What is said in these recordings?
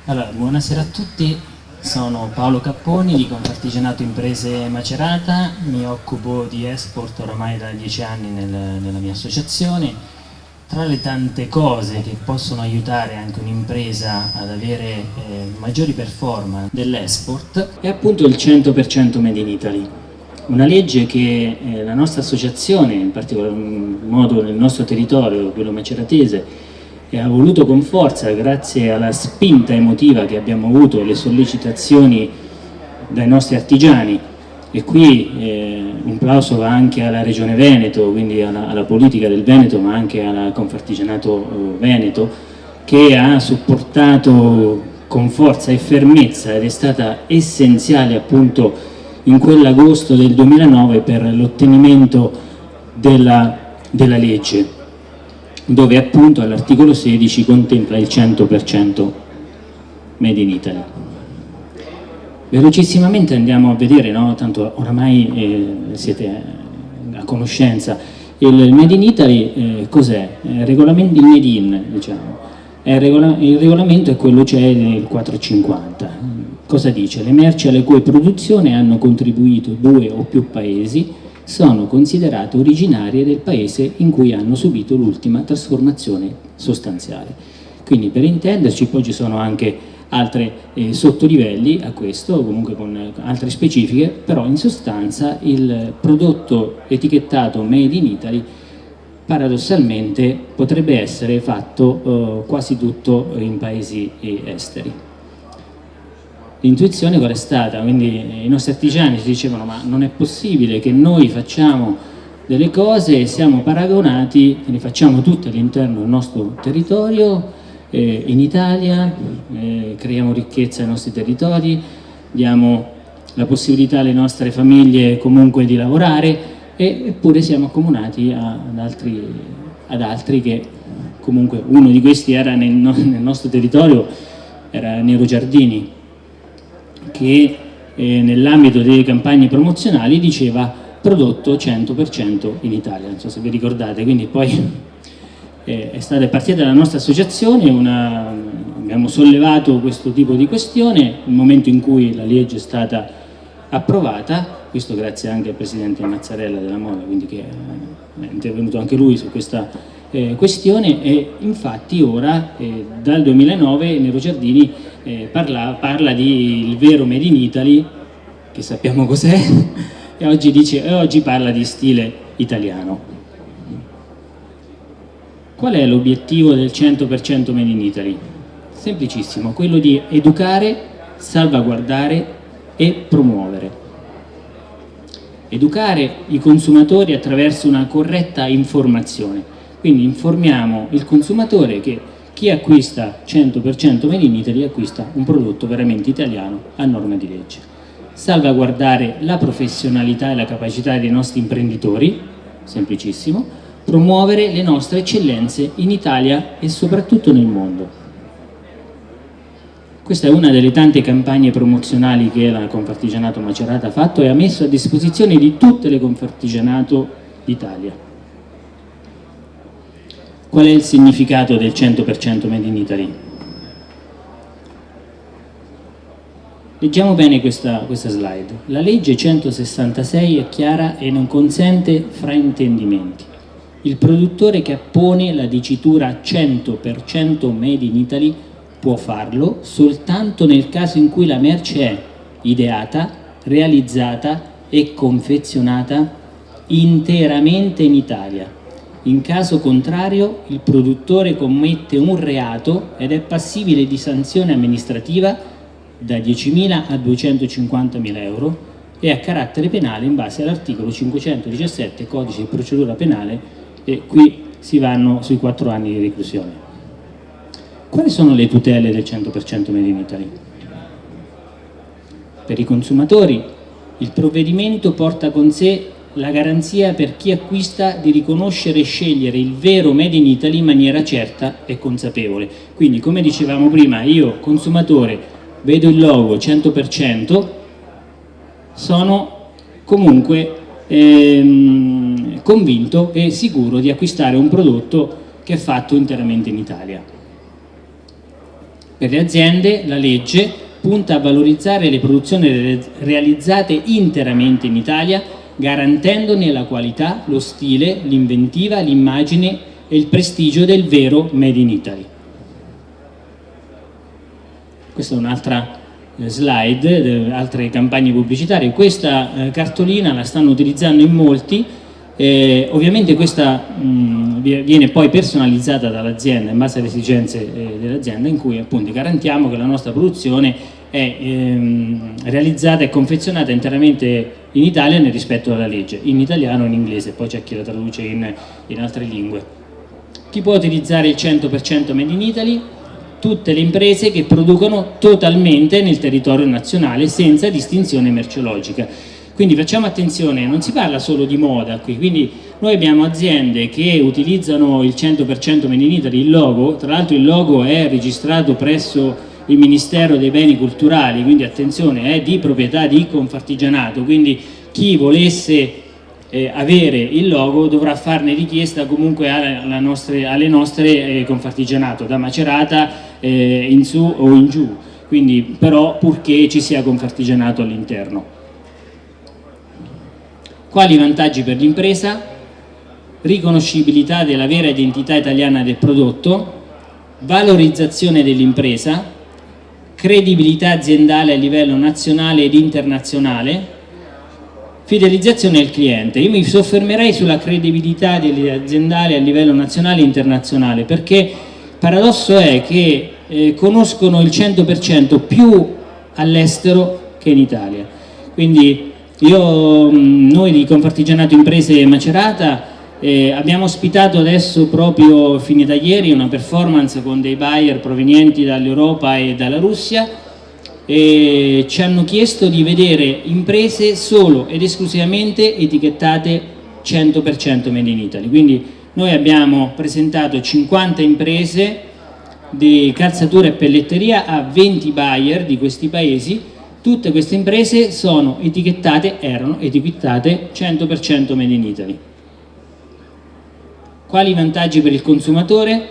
Allora, buonasera a tutti, sono Paolo Capponi di Confartigianato Imprese Macerata, mi occupo di export oramai da 10 anni nella mia associazione. Tra le tante cose che possono aiutare anche un'impresa ad avere maggiori performance dell'export è appunto il 100% Made in Italy, una legge che la nostra associazione, in particolar modo nel nostro territorio, quello maceratese, ha voluto con forza, grazie alla spinta emotiva che abbiamo avuto e alle sollecitazioni dai nostri artigiani. E qui un plauso va anche alla Regione Veneto, quindi alla politica del Veneto, ma anche alla Confartigianato Veneto, che ha supportato con forza e fermezza ed è stata essenziale appunto in quell'agosto del 2009 per l'ottenimento della legge, dove appunto all'articolo 16 contempla il 100% Made in Italy. Velocissimamente andiamo a vedere, no? Tanto oramai siete a conoscenza, il Made in Italy cos'è? Il Made in, diciamo. Il regolamento è quello c'è nel 450. Cosa dice? Le merci alle cui produzioni hanno contribuito 2 o più paesi sono considerate originarie del paese in cui hanno subito l'ultima trasformazione sostanziale. Quindi per intenderci, poi ci sono anche altri sottolivelli a questo, comunque con altre specifiche, però in sostanza il prodotto etichettato Made in Italy paradossalmente potrebbe essere fatto quasi tutto in paesi esteri. L'intuizione qual è stata? Quindi i nostri artigiani ci dicevano: ma non è possibile che noi facciamo delle cose e siamo paragonati, le facciamo tutte all'interno del nostro territorio, in Italia, creiamo ricchezza ai nostri territori, diamo la possibilità alle nostre famiglie comunque di lavorare, eppure siamo accomunati ad altri che comunque, uno di questi era nel nostro territorio, era Nero Giardini, che nell'ambito delle campagne promozionali diceva prodotto 100% in Italia, non so se vi ricordate. Quindi poi è partita dalla nostra associazione, abbiamo sollevato questo tipo di questione nel momento in cui la legge è stata approvata, questo grazie anche al presidente Mazzarella della Moda, quindi che è intervenuto anche lui su questa questione, e infatti ora dal 2009 Nero Giardini parla di il vero Made in Italy, che sappiamo cos'è, e oggi parla di stile italiano. Qual è l'obiettivo del 100% Made in Italy? Semplicissimo, quello di educare, salvaguardare e promuovere. Educare i consumatori attraverso una corretta informazione. Quindi informiamo il consumatore che chi acquista 100% Made in Italy acquista un prodotto veramente italiano a norma di legge. Salvaguardare la professionalità e la capacità dei nostri imprenditori, semplicissimo. Promuovere le nostre eccellenze in Italia e soprattutto nel mondo. Questa è una delle tante campagne promozionali che la Confartigianato Macerata ha fatto e ha messo a disposizione di tutte le Confartigianato d'Italia. Qual è il significato del 100% Made in Italy? Leggiamo bene questa slide. La legge 166 è chiara e non consente fraintendimenti. Il produttore che appone la dicitura 100% Made in Italy può farlo soltanto nel caso in cui la merce è ideata, realizzata e confezionata interamente in Italia. In caso contrario, il produttore commette un reato ed è passibile di sanzione amministrativa da 10.000 a 250.000 euro e a carattere penale in base all'articolo 517 Codice di procedura penale, e qui si vanno sui 4 anni di reclusione. Quali sono le tutele del 100% Made in Italy? Per i consumatori il provvedimento porta con sé la garanzia per chi acquista di riconoscere e scegliere il vero Made in Italy in maniera certa e consapevole. Quindi, come dicevamo prima, io consumatore vedo il logo 100%, sono comunque convinto e sicuro di acquistare un prodotto che è fatto interamente in Italia. Per le aziende la legge punta a valorizzare le produzioni realizzate interamente in Italia, garantendone la qualità, lo stile, l'inventiva, l'immagine e il prestigio del vero Made in Italy. Questa è un'altra slide, altre campagne pubblicitarie. Questa cartolina la stanno utilizzando in molti. Ovviamente questa viene poi personalizzata dall'azienda in base alle esigenze dell'azienda, in cui appunto garantiamo che la nostra produzione è realizzata e confezionata interamente in Italia nel rispetto della legge, in italiano e in inglese, poi c'è chi la traduce in altre lingue. Chi può utilizzare il 100% Made in Italy? Tutte le imprese che producono totalmente nel territorio nazionale senza distinzione merceologica. Quindi facciamo attenzione, non si parla solo di moda qui, quindi noi abbiamo aziende che utilizzano il 100% Made in Italy, il logo, tra l'altro il logo è registrato presso il Ministero dei Beni Culturali, quindi attenzione, è di proprietà di Confartigianato, quindi chi volesse avere il logo dovrà farne richiesta comunque alle nostre Confartigianato, da Macerata in su o in giù, quindi però purché ci sia Confartigianato all'interno. Quali vantaggi per l'impresa? Riconoscibilità della vera identità italiana del prodotto, valorizzazione dell'impresa, credibilità aziendale a livello nazionale ed internazionale, fidelizzazione del cliente. Io mi soffermerei sulla credibilità aziendale a livello nazionale e internazionale, perché il paradosso è che conoscono il 100% più all'estero che in Italia. Quindi noi di Confartigianato Imprese Macerata abbiamo ospitato adesso, proprio finita ieri, una performance con dei buyer provenienti dall'Europa e dalla Russia, e ci hanno chiesto di vedere imprese solo ed esclusivamente etichettate 100% Made in Italy. Quindi noi abbiamo presentato 50 imprese di calzatura e pelletteria a 20 buyer di questi paesi. Tutte queste imprese erano etichettate 100% Made in Italy. Quali vantaggi per il consumatore?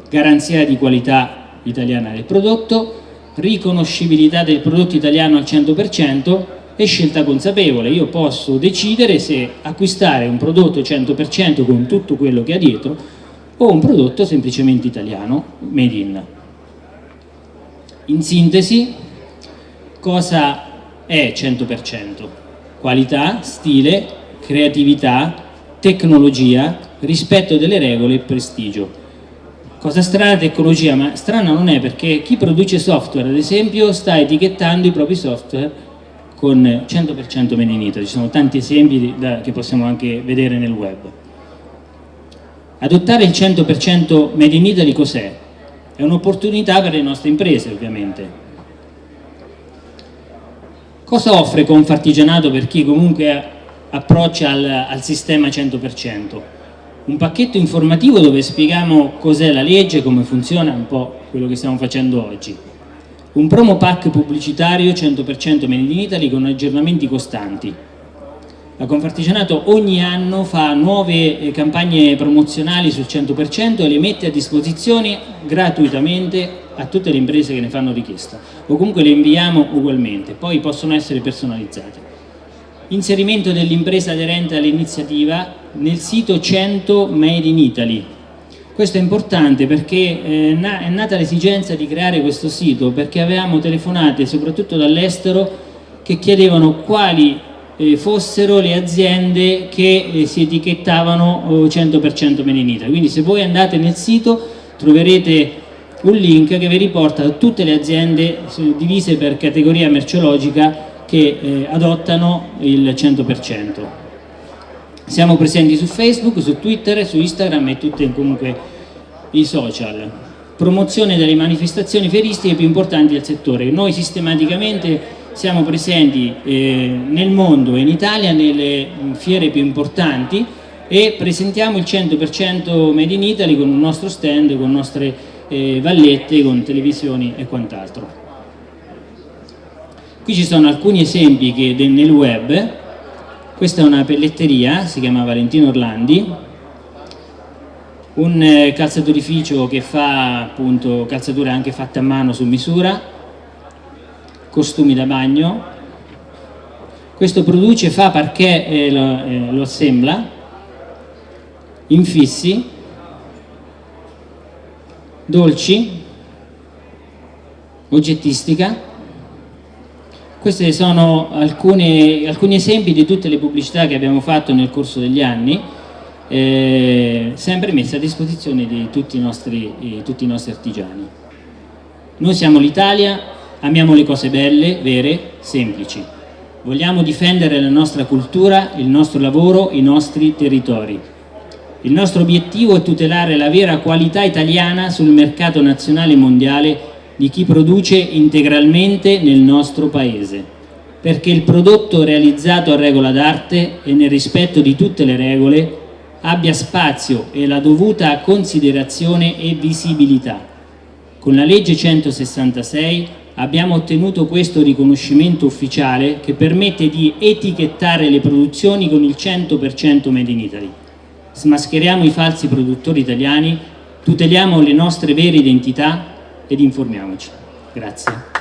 Garanzia di qualità italiana del prodotto, riconoscibilità del prodotto italiano al 100% e scelta consapevole. Io posso decidere se acquistare un prodotto 100% con tutto quello che ha dietro o un prodotto semplicemente italiano, made in. In sintesi, cosa è 100%? Qualità, stile, creatività, tecnologia, rispetto delle regole e prestigio. Cosa strana tecnologia, ma strana non è, perché chi produce software, ad esempio, sta etichettando i propri software con 100% Made in Italy. Ci sono tanti esempi che possiamo anche vedere nel web. Adottare il 100% Made in Italy cos'è? È un'opportunità per le nostre imprese, ovviamente. Cosa offre Confartigianato per chi comunque approccia al sistema 100%? Un pacchetto informativo dove spieghiamo cos'è la legge, come funziona, un po' quello che stiamo facendo oggi. Un promo pack pubblicitario 100% Made in Italy con aggiornamenti costanti. La Confartigianato ogni anno fa nuove campagne promozionali sul 100% e le mette a disposizione gratuitamente a tutte le imprese che ne fanno richiesta, o comunque le inviamo ugualmente, poi possono essere personalizzate. Inserimento dell'impresa aderente all'iniziativa nel sito 100 Made in Italy. Questo è importante perché è nata l'esigenza di creare questo sito, perché avevamo telefonate soprattutto dall'estero che chiedevano quali fossero le aziende che si etichettavano 100% Made in Italy. Quindi se voi andate nel sito troverete un link che vi riporta a tutte le aziende divise per categoria merceologica che adottano il 100%. Siamo presenti su Facebook, su Twitter, su Instagram e tutti comunque i social. Promozione delle manifestazioni fieristiche più importanti del settore. Noi sistematicamente siamo presenti nel mondo e in Italia nelle fiere più importanti e presentiamo il 100% Made in Italy con un nostro stand, con nostre vallette, con televisioni e quant'altro. Qui ci sono alcuni esempi che nel web. Questa è una pelletteria, si chiama Valentino Orlandi, un calzatorificio che fa appunto calzature anche fatte a mano su misura, costumi da bagno. Questo produce, fa parquet e lo assembla, infissi, dolci, oggettistica. Questi sono alcuni esempi di tutte le pubblicità che abbiamo fatto nel corso degli anni, sempre messe a disposizione di tutti i nostri artigiani. Noi siamo l'Italia, amiamo le cose belle, vere, semplici. Vogliamo difendere la nostra cultura, il nostro lavoro, i nostri territori. Il nostro obiettivo è tutelare la vera qualità italiana sul mercato nazionale e mondiale di chi produce integralmente nel nostro paese, perché il prodotto realizzato a regola d'arte e nel rispetto di tutte le regole abbia spazio e la dovuta considerazione e visibilità. Con la legge 166 abbiamo ottenuto questo riconoscimento ufficiale che permette di etichettare le produzioni con il 100% Made in Italy. Smascheriamo i falsi produttori italiani, tuteliamo le nostre vere identità ed informiamoci. Grazie.